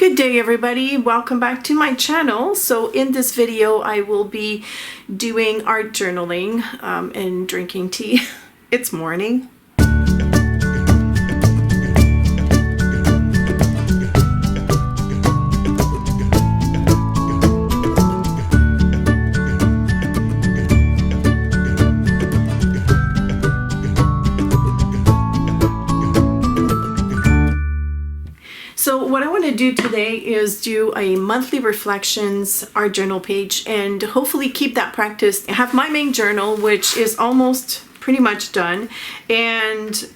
Good day everybody, welcome back to my channel. So in this video I will be doing art journaling and drinking tea. It's morning. So what I want to do today is do a monthly reflections art journal page and hopefully keep that practice. I have my main journal, which is almost pretty much done, and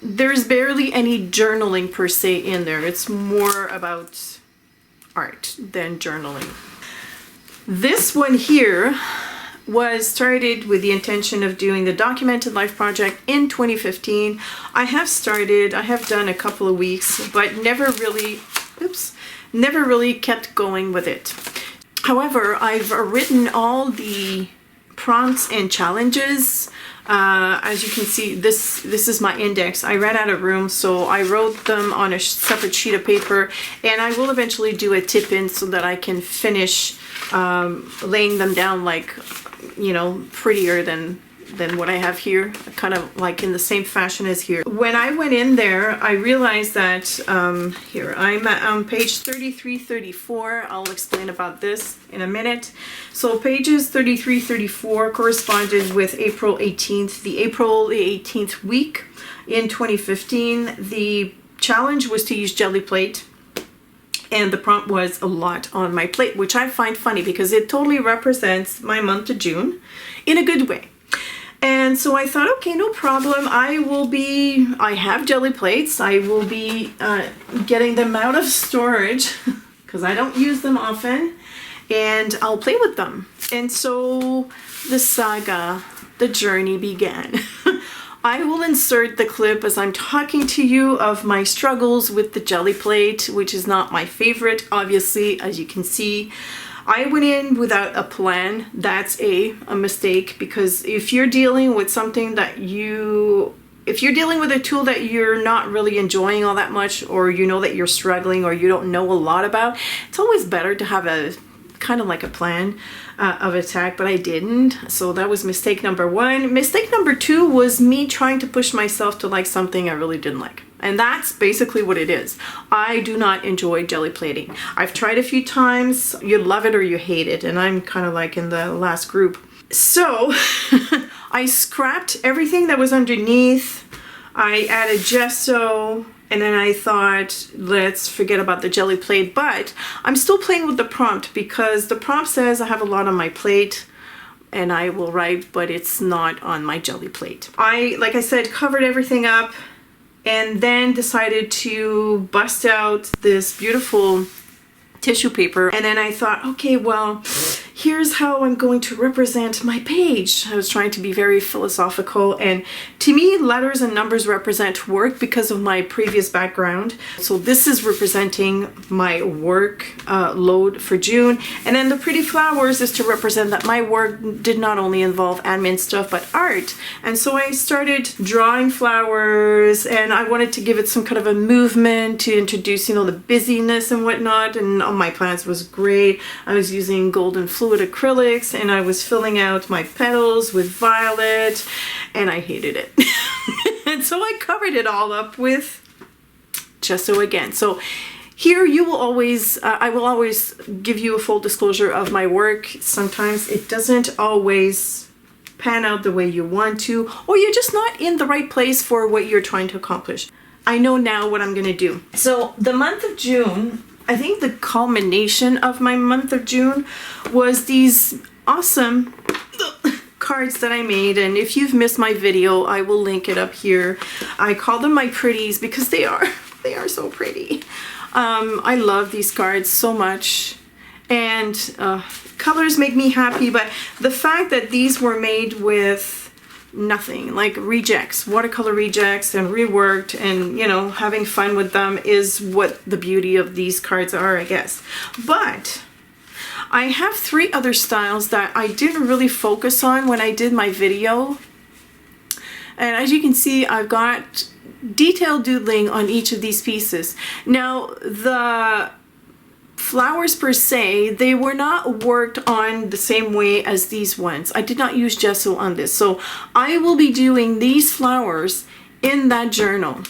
there's barely any journaling per se in there. It's more about art than journaling. This one here was started with the intention of doing the Documented Life project in 2015. I have done a couple of weeks, but never really kept going with it. However, I've written all the prompts and challenges. As you can see, this is my index. I ran out of room, so I wrote them on a separate sheet of paper, and I will eventually do a tip-in so that I can finish laying them down, like, you know, prettier than what I have here, kind of like in the same fashion as here. When I went in there, I realized that here I'm on page 33-34. I'll explain about this in a minute. So pages 33-34 corresponded with April 18th, the April 18th week in 2015. The challenge was to use jelly plate, and the prompt was a lot on my plate, which I find funny because it totally represents my month of June in a good way. And so I thought, okay, no problem. I have jelly plates. I will be getting them out of storage because I don't use them often, and I'll play with them. And so the saga, the journey began. I will insert the clip as I'm talking to you of my struggles with the jelly plate, which is not my favorite, obviously, as you can see. I went in without a plan. That's a mistake, because if you're dealing with something that if you're dealing with a tool that you're not really enjoying all that much, or you know that you're struggling, or you don't know a lot about, it's always better to have a kind of like a plan of attack, but I didn't. So that was mistake number one. Mistake number two was me trying to push myself to like something I really didn't like. And that's basically what it is. I do not enjoy jelly plating. I've tried a few times. You love it or you hate it. And I'm kind of like in the last group. So I scrapped everything that was underneath. I added gesso. And then I thought, let's forget about the jelly plate, but I'm still playing with the prompt because the prompt says I have a lot on my plate and I will write, but it's not on my jelly plate. Like I said, covered everything up and then decided to bust out this beautiful tissue paper. And then I thought, okay, well, here's how I'm going to represent my page. I was trying to be very philosophical, and to me, letters and numbers represent work because of my previous background. So this is representing my work load for June, and then the pretty flowers is to represent that my work did not only involve admin stuff, but art. And so I started drawing flowers, and I wanted to give it some kind of a movement to introduce, you know, the busyness and whatnot. And all my plants was great. I was using golden fluid acrylics, and I was filling out my petals with violet, and I hated it. And so I covered it all up with gesso again. So here you will always, I will always give you a full disclosure of my work. Sometimes it doesn't always pan out the way you want to, or you're just not in the right place for what you're trying to accomplish. I know now what I'm gonna do. So the month of June, I think the culmination of my month of June was these awesome cards that I made, and if you've missed my video, I will link it up here. I call them my pretties because they are so pretty. I love these cards so much, and colors make me happy, but the fact that these were made with nothing, like rejects, watercolor rejects, and reworked, and you know, having fun with them is what the beauty of these cards are, I guess. But I have three other styles that I didn't really focus on when I did my video, and as you can see, I've got detail doodling on each of these pieces. Now, the flowers per se, they were not worked on the same way as these ones. I did not use gesso on this. So I will be doing these flowers in that journal.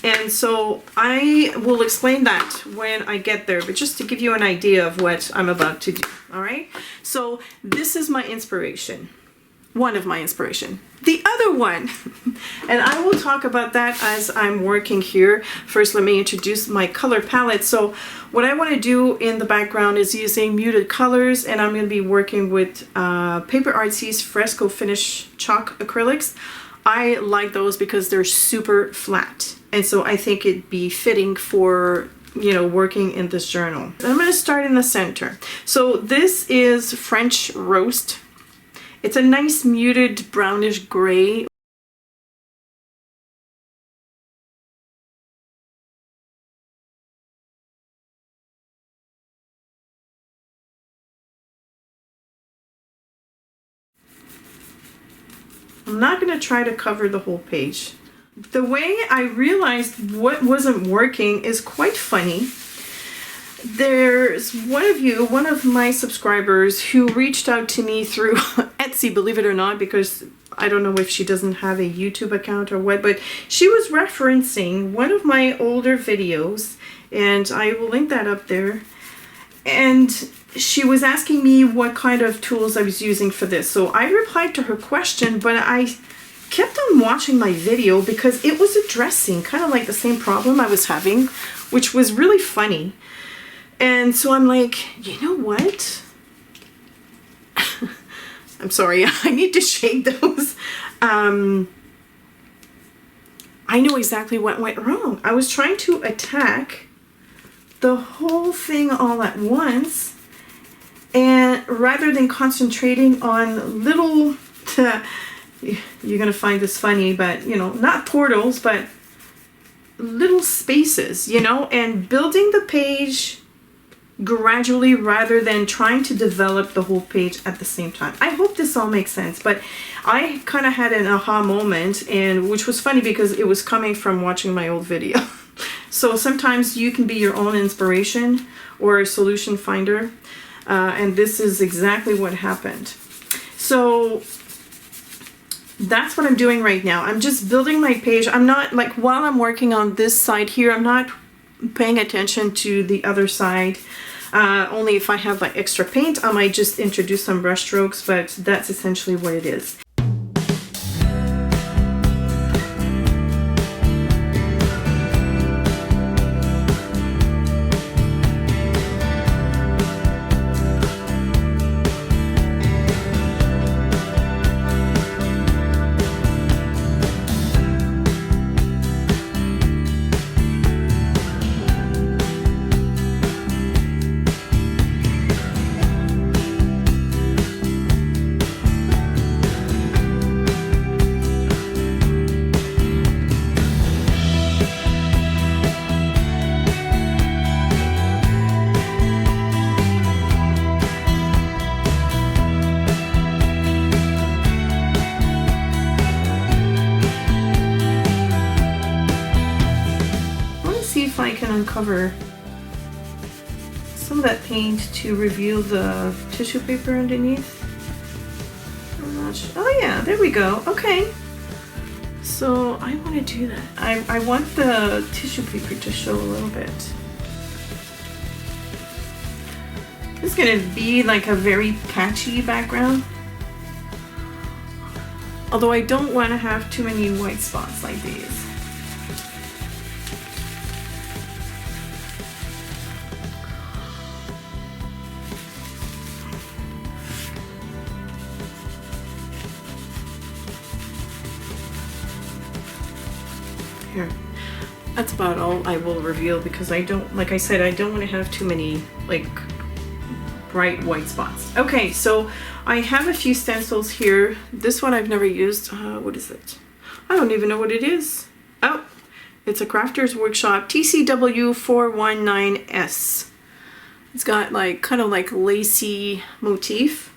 And so I will explain that when I get there, but just to give you an idea of what I'm about to do, all right? So this is my inspiration, one of my inspiration. The other one, and I will talk about that as I'm working here. First, let me introduce my color palette. So what I want to do in the background is using muted colors, and I'm going to be working with Paper Artsy's Fresco Finish Chalk Acrylics. I like those because they're super flat. And so I think it'd be fitting for, you know, working in this journal. I'm going to start in the center. So this is French Roast. It's a nice muted brownish gray. I'm not going to try to cover the whole page. The way I realized what wasn't working is quite funny. There's one of my subscribers who reached out to me through Etsy, believe it or not, because I don't know if she doesn't have a YouTube account or what, but she was referencing one of my older videos, and I will link that up there. And she was asking me what kind of tools I was using for this. So I replied to her question, but I kept on watching my video because it was addressing kind of like the same problem I was having, which was really funny. And so I'm like, you know what? I'm sorry, I need to shake those. I know exactly what went wrong. I was trying to attack the whole thing all at once, and rather than concentrating on little, you're gonna find this funny, but you know, not portals, but little spaces, you know, and building the page gradually rather than trying to develop the whole page at the same time. I hope this all makes sense, but I kind of had an aha moment, and which was funny because it was coming from watching my old video. So sometimes you can be your own inspiration or a solution finder, and this is exactly what happened. So that's what I'm doing right now. I'm just building my page. I'm not, like, while I'm working on this side here, I'm not paying attention to the other side. Only if I have like extra paint, I might just introduce some brush strokes, but that's essentially what it is. Uncover some of that paint to reveal the tissue paper underneath. I'm not sure. Oh yeah, there we go. Okay, so I want to do that. I want the tissue paper to show a little bit. It's gonna be like a very patchy background, although I don't want to have too many white spots like these. Here. That's about all I will reveal because I don't, like I said, I don't want to have too many like bright white spots. Okay, so I have a few stencils here. This one I've never used. What is it? I don't even know what it is. Oh, it's a Crafters Workshop TCW 419S. It's got like kind of like lacy motif.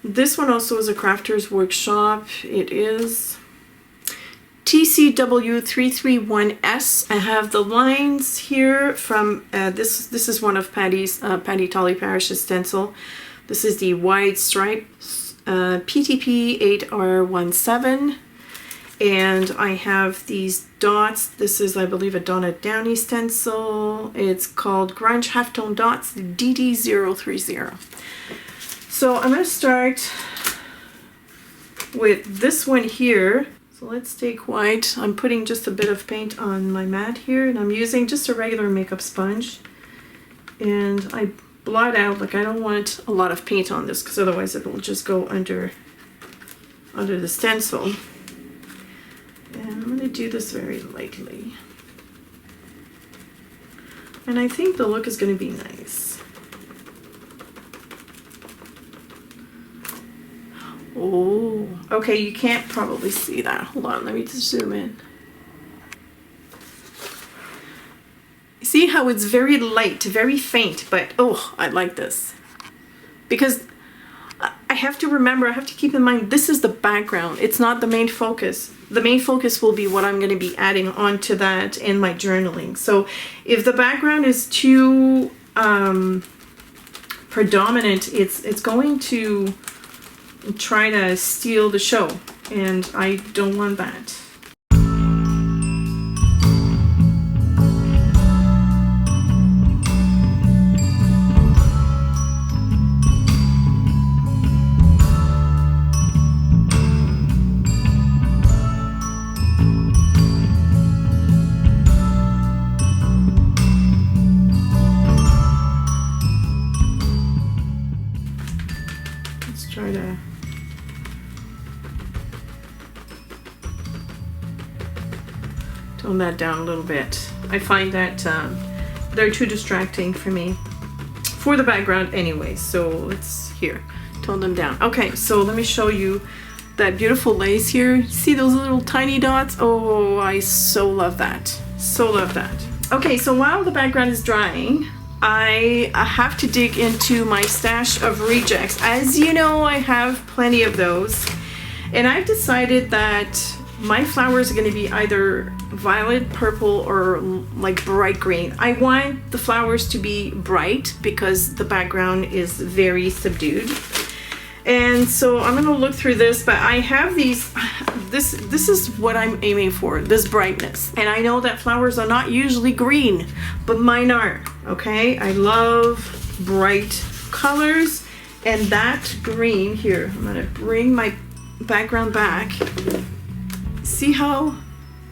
This one also is a Crafters Workshop. It is TCW331S. I have the lines here from, this is one of Patty's, Patty Tolly Parrish's stencil. This is the wide stripe, PTP8R17. And I have these dots. This is, I believe, a Donna Downey stencil. It's called Grunge Halftone Dots, DD030. So I'm going to start with this one here. So let's take white. I'm putting just a bit of paint on my mat here, and I'm using just a regular makeup sponge. And I blot out, like I don't want a lot of paint on this because otherwise it will just go under the stencil. And I'm going to do this very lightly. And I think the look is going to be nice. Oh, okay, you can't probably see that. Hold on, let me just zoom in. See how it's very light, very faint, but oh, I like this. Because I have to remember, I have to keep in mind, this is the background. It's not the main focus. The main focus will be what I'm going to be adding onto that in my journaling. So if the background is too predominant, it's going to try to steal the show, and I don't want that. Try to tone that down a little bit. I find that they're too distracting for me for the background anyway, so let's here tone them down. Okay, so let me show you that beautiful lace here. See those little tiny dots? Oh, I so love that, so love that. Okay, so while the background is drying, I have to dig into my stash of rejects. As you know, I have plenty of those. And I've decided that my flowers are going to be either violet, purple, or like bright green. I want the flowers to be bright because the background is very subdued. And so I'm going to look through this, but I have these, this is what I'm aiming for, this brightness. And I know that flowers are not usually green, but mine are, okay? I love bright colors, and that green here, I'm going to bring my background back. See how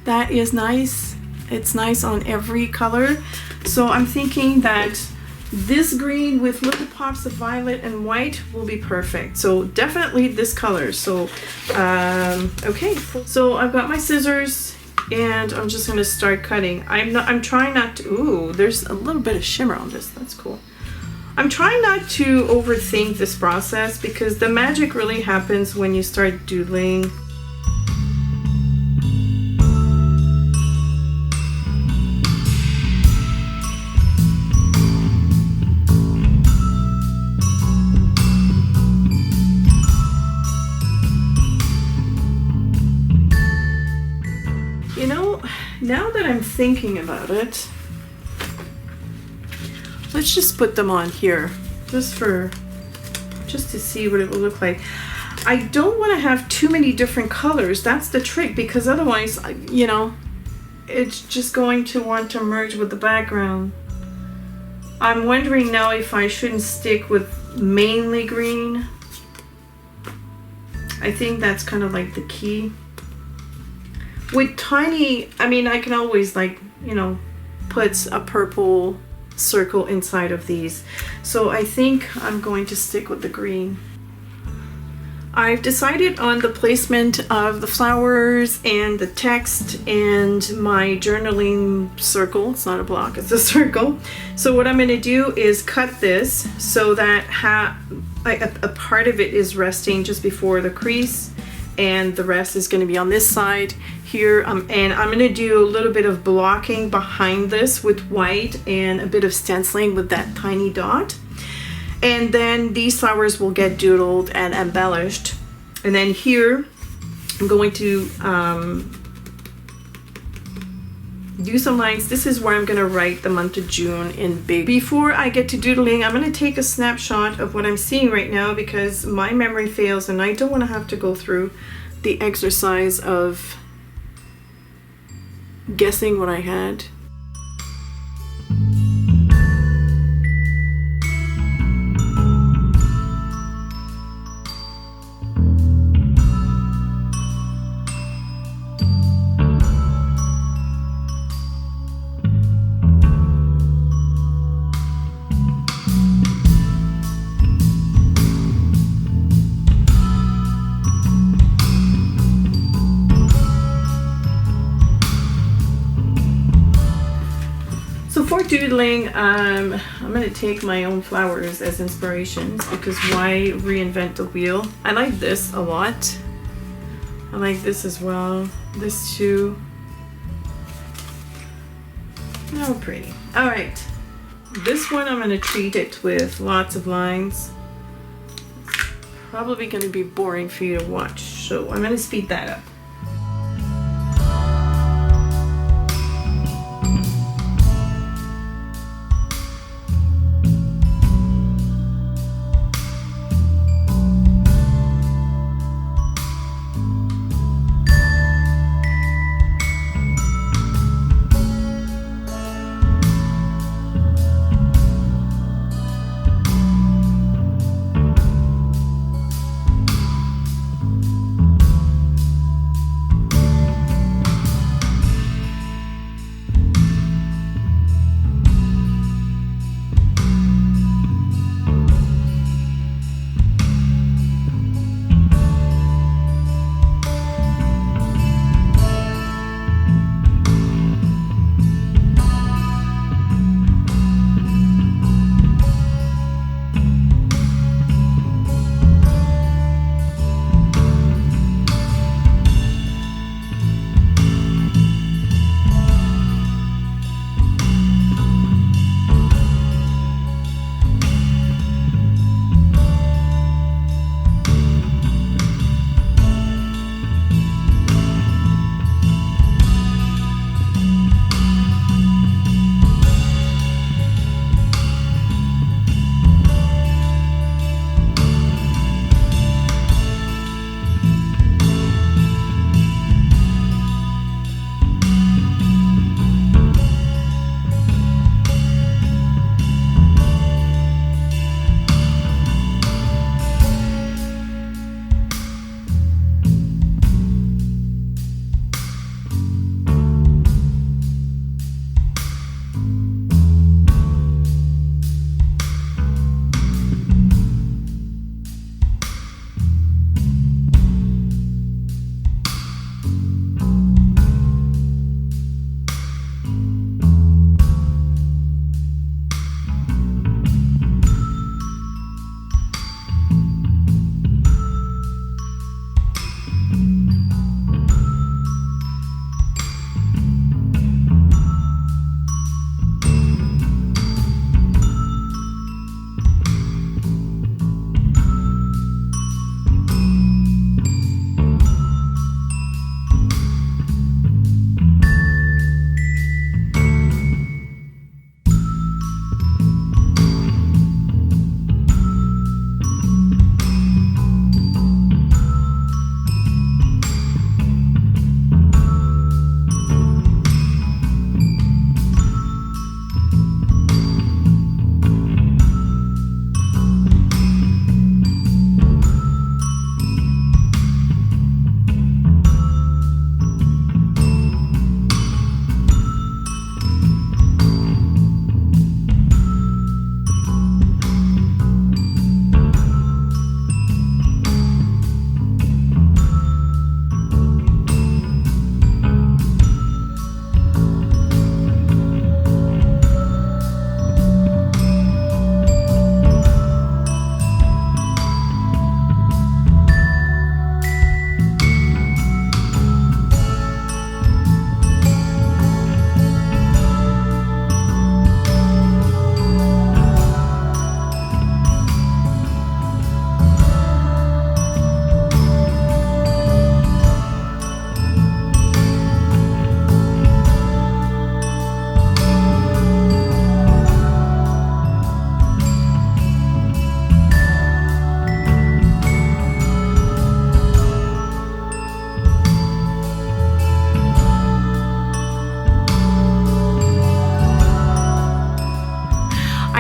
that is nice? It's nice on every color. So I'm thinking that this green with little pops of violet and white will be perfect. So definitely this color. So okay, so I've got my scissors and I'm just gonna start cutting. I'm trying not to, ooh, there's a little bit of shimmer on this. That's cool. I'm trying not to overthink this process because the magic really happens when you start doodling. You know, now that I'm thinking about it, let's just put them on here, just to see what it will look like. I don't want to have too many different colors. That's the trick, because otherwise, you know, it's just going to want to merge with the background. I'm wondering now if I shouldn't stick with mainly green. I think that's kind of like the key. With tiny, I mean, I can always, like, you know, put a purple circle inside of these. So I think I'm going to stick with the green. I've decided on the placement of the flowers and the text and my journaling circle. It's not a block, it's a circle. So what I'm going to do is cut this so that a part of it is resting just before the crease, and the rest is going to be on this side here, and I'm going to do a little bit of blocking behind this with white and a bit of stenciling with that tiny dot, and then these flowers will get doodled and embellished. And then here I'm going to do some lines. This is where I'm gonna write the month of June in big. Before I get to doodling, I'm gonna take a snapshot of what I'm seeing right now because my memory fails and I don't wanna have to go through the exercise of guessing what I had. For doodling, I'm going to take my own flowers as inspirations because why reinvent the wheel? I like this a lot. I like this as well. This too. Oh, pretty. All right. This one I'm going to treat it with lots of lines. Probably going to be boring for you to watch, so I'm going to speed that up.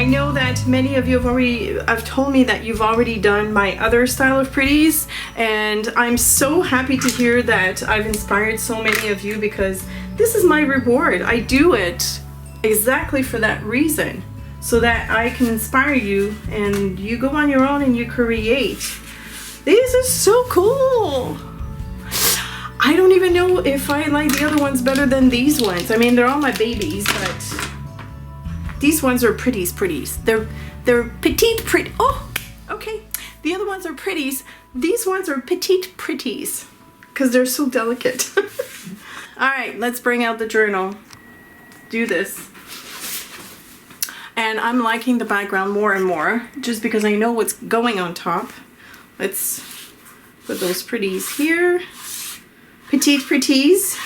I know that many of you have told me that you've already done my other style of pretties, and I'm so happy to hear that I've inspired so many of you, because this is my reward. I do it exactly for that reason, so that I can inspire you and you go on your own and you create. These are so cool. I don't even know if I like the other ones better than these ones. I mean, they're all my babies, but these ones are pretties. They're petite pretty. Oh, okay. The other ones are pretties. These ones are petite pretties because they're so delicate. All right, let's bring out the journal. Do this. And I'm liking the background more and more just because I know what's going on top. Let's put those pretties here. Petite pretties,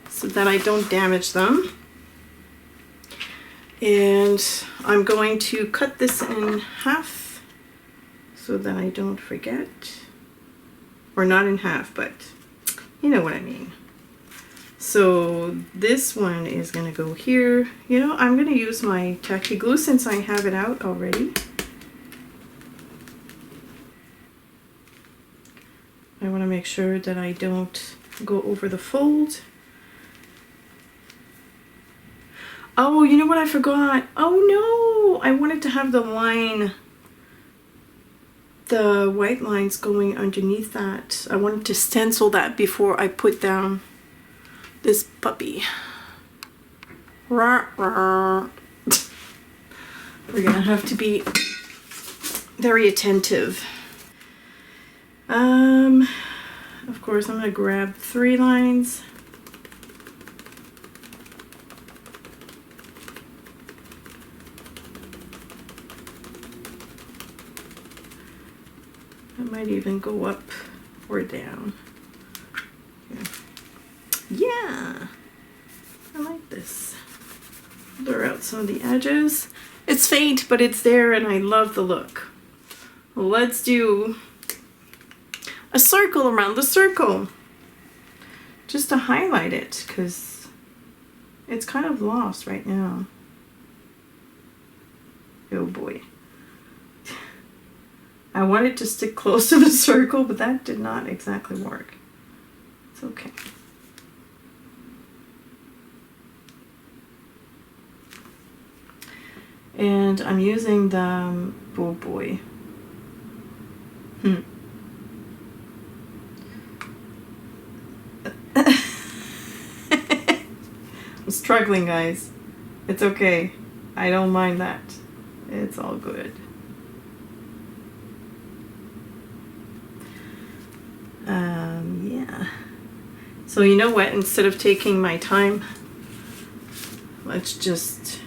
so that I don't damage them. And I'm going to cut this in half so that I don't forget. Or not in half, but you know what I mean. So this one is going to go here. You know, I'm going to use my tacky glue since I have it out already. I want to make sure that I don't go over the fold. Oh, you know what I forgot? Oh no! I wanted to have the line, the white lines going underneath that. I wanted to stencil that before I put down this puppy. Rah, rah. We're gonna have to be very attentive. Of course, I'm going to grab 3 lines. I might even go up or down. Yeah, I like this. Blur out some of the edges. It's faint, but it's there, and I love the look. Let's do a circle around the circle, just to highlight it, because it's kind of lost right now. Oh boy. I wanted to stick close to the circle, but that did not exactly work. It's okay. And I'm using the, oh boy. I'm struggling, guys. It's okay. I don't mind that. It's all good. Yeah. So you know what? Instead of taking my time, let's just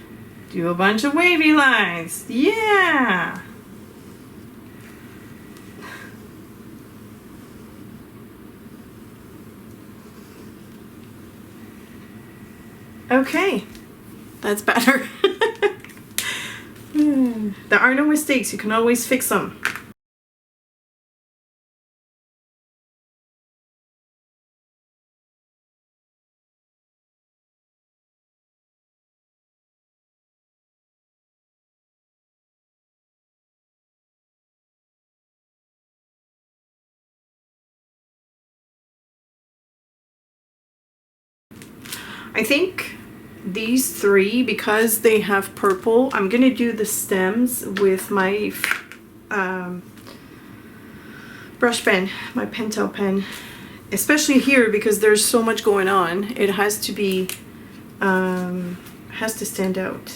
do a bunch of wavy lines. Yeah! Okay, that's better. There are no mistakes. You can always fix them. I think these 3, because they have purple, I'm gonna do the stems with my brush pen, my Pentel pen, especially here because there's so much going on. It has to be, has to stand out.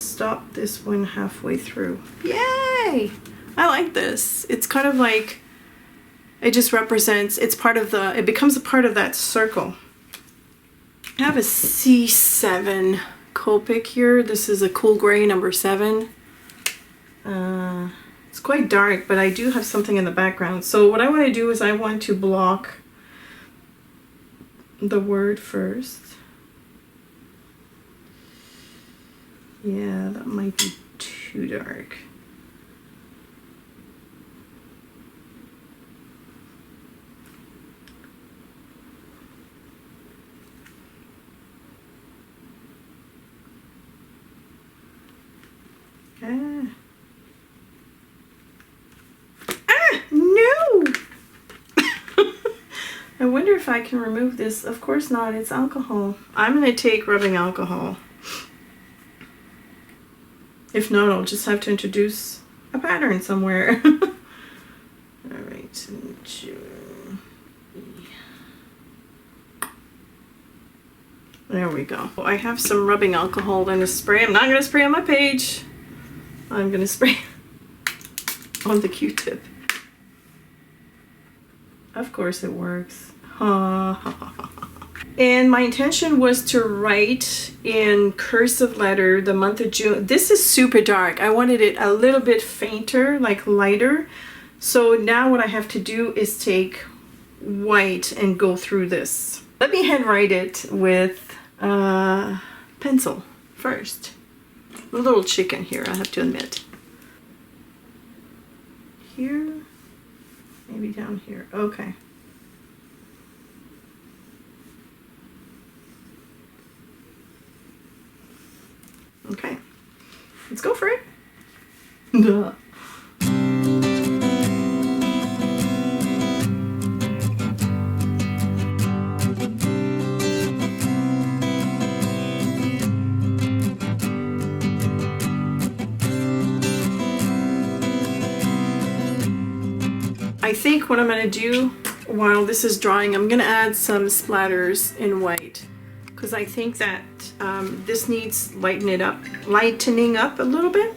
Stop this one halfway through. Yay! I like this. It's kind of like, it just represents, it's part of the, it becomes a part of that circle. I have a C7 Copic here. This is a cool gray number 7. It's quite dark, but I do have something in the background. So what I want to do is I want to block the word first. Yeah, that might be too dark. Ah. Ah, no! I wonder if I can remove this. Of course not, it's alcohol. I'm gonna take rubbing alcohol. If not, I'll just have to introduce a pattern somewhere. Alright, there we go. I have some rubbing alcohol in a spray. I'm not gonna spray on my page. I'm gonna spray on the Q-tip. Of course it works. And my intention was to write in cursive letter the month of June. This is super dark. I wanted it a little bit fainter, like lighter. So now what I have to do is take white and go through this. Let me handwrite it with pencil first. A little chicken here, I have to admit. Here, maybe down here. Okay. Okay, let's go for it. Duh. I think what I'm going to do while this is drying, I'm going to add some splatters in white because I think that this needs lightening up a little bit.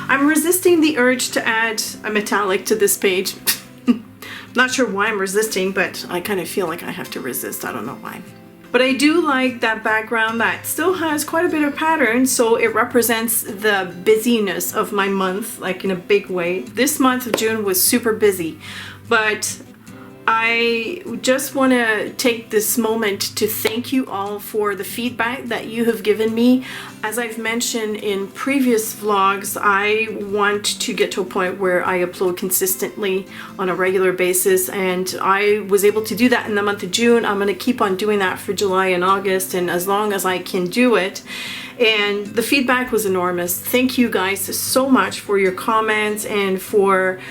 I'm resisting the urge to add a metallic to this page. Not sure why I'm resisting, but I kind of feel like I have to resist. I don't know why. But I do like that background that still has quite a bit of pattern, so it represents the busyness of my month, like in a big way. This month of June was super busy, but I just want to take this moment to thank you all for the feedback that you have given me. As I've mentioned in previous vlogs, I want to get to a point where I upload consistently on a regular basis, and I was able to do that in the month of June. I'm going to keep on doing that for July and August, and as long as I can do it. And the feedback was enormous. Thank you guys so much for your comments and for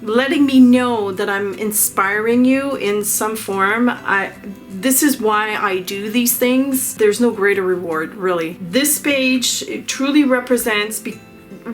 letting me know that I'm inspiring you in some form. This is why I do these things. There's no greater reward, really. This page, it truly represents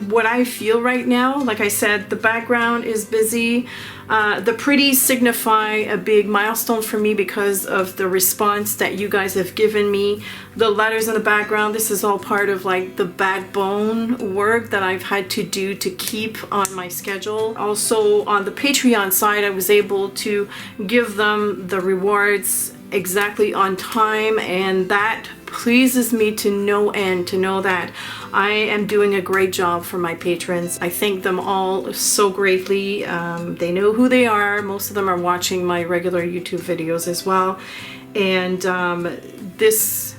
what I feel right now. Like I said, the background is busy. The pretties signify a big milestone for me because of the response that you guys have given me. The letters in the background, this is all part of like the backbone work that I've had to do to keep on my schedule. Also on the Patreon side, I was able to give them the rewards exactly on time, and that pleases me to no end to know that I am doing a great job for my patrons. I thank them all so greatly. They know who they are. Most of them are watching my regular YouTube videos as well, and this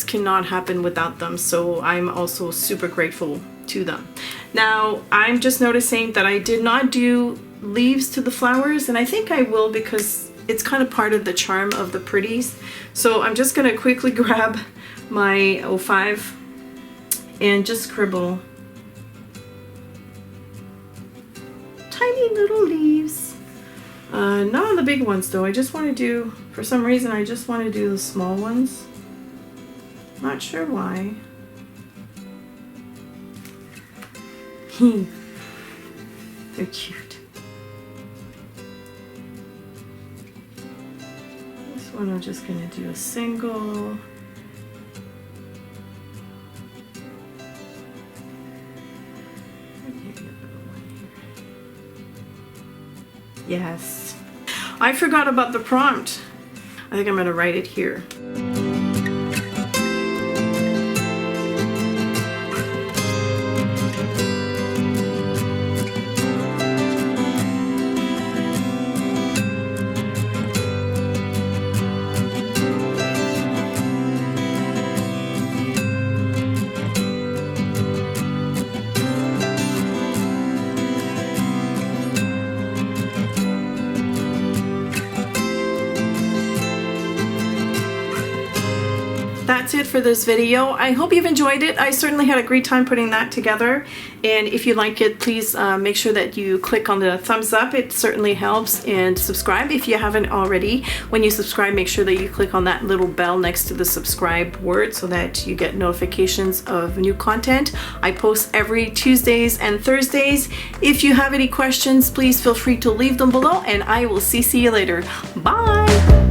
cannot happen without them, so I'm also super grateful to them. Now I'm just noticing that I did not do leaves to the flowers, and I think I will because it's kind of part of the charm of the pretties. So I'm just gonna quickly grab my 05 and just scribble tiny little leaves. Not on the big ones though. I just want to do, for some reason, I just want to do the small ones. Not sure why. They're cute. This one I'm just going to do a single. Yes. I forgot about the prompt. I think I'm going to write it here. that's it for this video. I hope you've enjoyed it. I certainly had a great time putting that together. And if you like it, please make sure that you click on the thumbs up. It certainly helps. And subscribe if you haven't already. When you subscribe, make sure that you click on that little bell next to the subscribe word so that you get notifications of new content. I post every Tuesdays and Thursdays. If you have any questions, please feel free to leave them below, and I will see you later. Bye!